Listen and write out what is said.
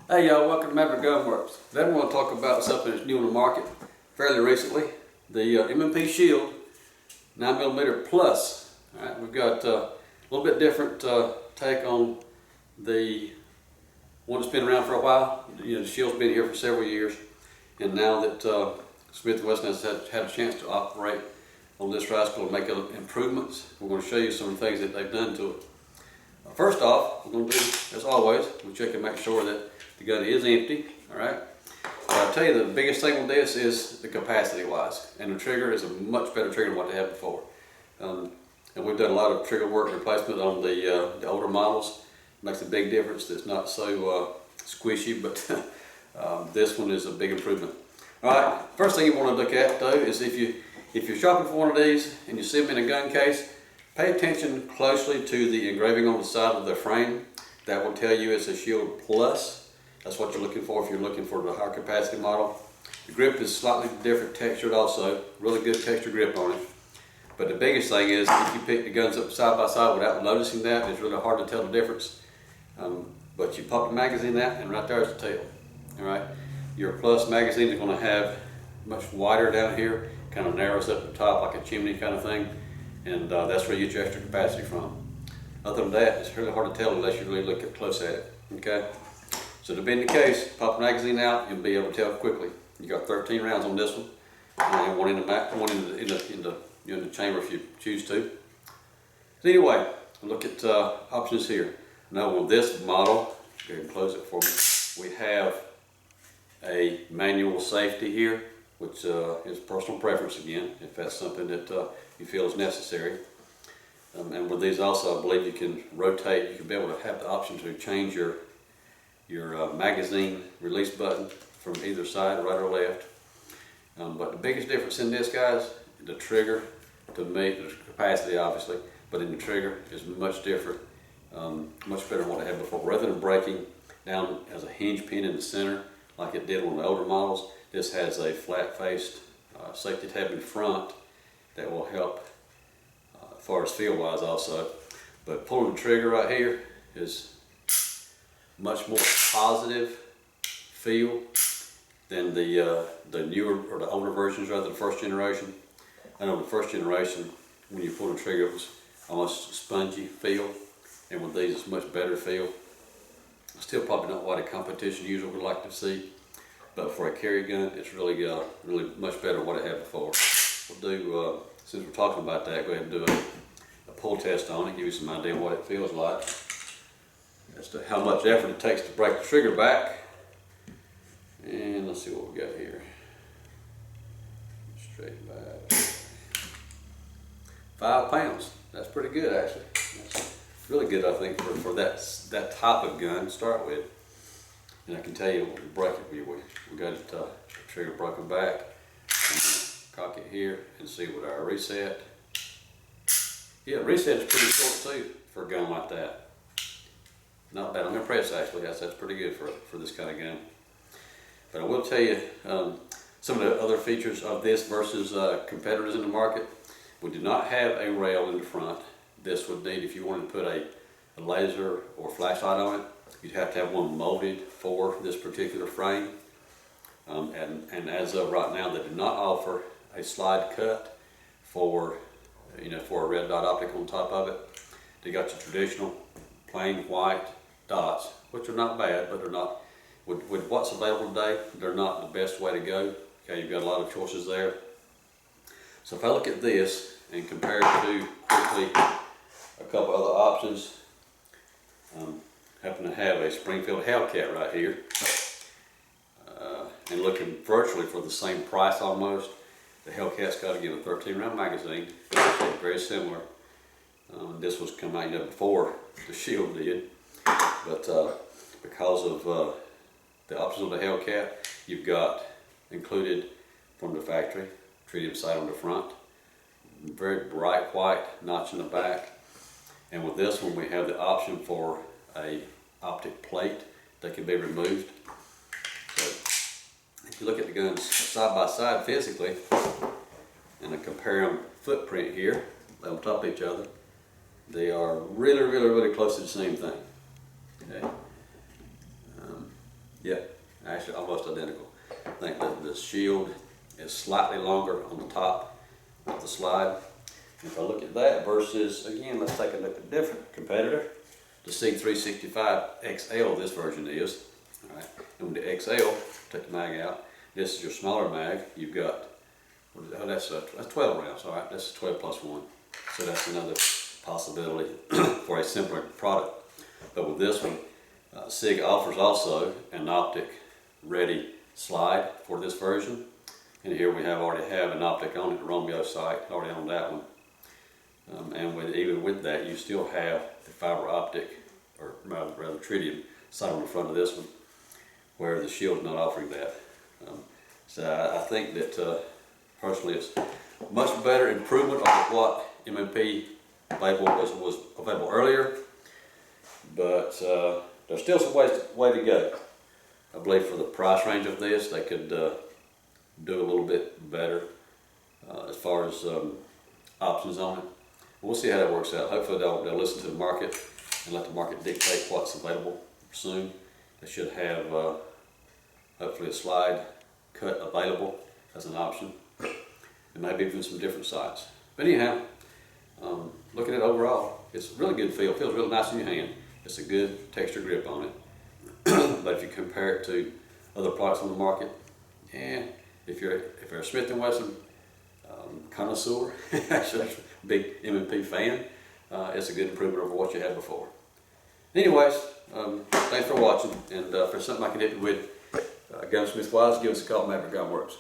Hey y'all, welcome to Maverick Gun Works. Today I want to talk about something that's new on the market fairly recently, the M&P Shield 9mm Plus. All right, we've got a little bit different take on the one that's been around for a while. The Shield's been here for several years, and now that Smith & Wesson has had a chance to operate on this rifle and make improvements, we're going to show you some of the things that they've done to it. First off, we're going to do, as always, we'll check and make sure that the gun is empty. All right. I'll tell you the biggest thing with this is the capacity wise, and the trigger is a much better trigger than what they had before. And we've done a lot of trigger work and replacement on the older models. It makes a big difference. It's not so squishy, but this one is a big improvement. All right. First thing you want to look at though is if you're shopping for one of these and you see them in a gun case, pay attention closely to the engraving on the side of the frame. That will tell you it's a Shield Plus. That's what you're looking for if you're looking for the higher capacity model. The grip is slightly different textured also, really good textured grip on it. But the biggest thing is if you pick the guns up side by side without noticing that, it's really hard to tell the difference. But you pop the magazine out and right there is the tail. All right. Your Plus magazine is going to have much wider down here, kind of narrows up the top like a chimney kind of thing. And that's where you get your extra capacity from. Other than that, it's really hard to tell unless you really look close at it. Okay. So to be in the case, pop the magazine out, you'll be able to tell quickly. You got 13 rounds on this one, and one in the chamber if you choose to. So anyway, look at options here. Now on this model, go ahead and close it for me. We have a manual safety here, which is personal preference again, if that's something that you feel is necessary. And with these also, I believe you can rotate. You can be able to have the option to change your magazine release button from either side, right or left. But the biggest difference in this, guys, the trigger, to me, the capacity obviously, but in the trigger is much different, much better than what I had before. Rather than breaking down as a hinge pin in the center like it did on the older models, this has a flat-faced safety tab in front that will help as far as feel-wise also. But pulling the trigger right here is much more positive feel than the newer or the older versions, rather, the first generation. I know the first generation, when you pull the trigger, it was almost spongy feel, and with these it's much better feel. Still probably not what a competition user would like to see, but for a carry gun, it's really much better than what it had before. We'll do, since we're talking about that, go ahead and do a pull test on it, give you some idea of what it feels like, as to how much effort it takes to break the trigger back. And let's see what we got here. Straight back. 5 pounds. That's pretty good actually. That's really good, I think, for that type of gun to start with. And I can tell you when we break it, we got it trigger broken back. Cock it here and see what our reset. Yeah, reset is pretty short too for a gun like that. Not bad. I'm impressed actually. That's pretty good for this kind of gun. But I will tell you some of the other features of this versus competitors in the market. We do not have a rail in the front. This would need, if you wanted to put a laser or flashlight on it, you'd have to have one molded for this particular frame. And as of right now, they do not offer a slide cut for a red dot optic on top of it. They got your traditional plain white dots, which are not bad, but they're not, with what's available today, they're not the best way to go. Okay, you've got a lot of choices there. So if I look at this and compare it to quickly a couple other options, happen to have a Springfield Hellcat right here, and looking virtually for the same price almost. The Hellcat's got, again, a 13 round magazine, very similar. This was come out before the Shield did, but because of the options of the Hellcat, you've got included from the factory tritium sight on the front, very bright white notch in the back, and with this one we have the option for a optic plate that can be removed. So if you look at the guns side by side physically, and I compare them footprint here on top of each other, they are really close to the same thing. Okay. Yeah, actually almost identical. I think that the shield is slightly longer on the top of the slide. If I look at that versus, again, let's take a look at a different competitor. The C365 XL, this version is. All right. And with the XL, take the mag out. This is your smaller mag. You've got, what is that? Oh, that's 12 rounds. All right, that's 12 plus 1. So that's another possibility for a simpler product. But with this one, SIG offers also an optic ready slide for this version. And here we already have an optic on it, the Romeo sight, already on that one. And even with that, you still have the fiber optic, or rather tritium, sight on the front of this one, where the shield's not offering that. So I think that personally it's much better improvement of what MMP was available earlier, but there's still some way to go. I believe for the price range of this, they could do a little bit better as far as options on it. We'll see how that works out. Hopefully they'll listen to the market and let the market dictate what's available soon. They should have hopefully a slide cut available as an option, and maybe even some different sights. But anyhow, looking at it overall, it's a really good feel. It feels really nice in your hand. It's a good texture grip on it. But if you compare it to other products on the market, and if you're a Smith & Wesson connoisseur, actually a big MMP fan, it's a good improvement over what you had before. Anyways, thanks for watching, and if there's something I can help you with, gunsmith-wise, give us a call, Maverick Gun Works.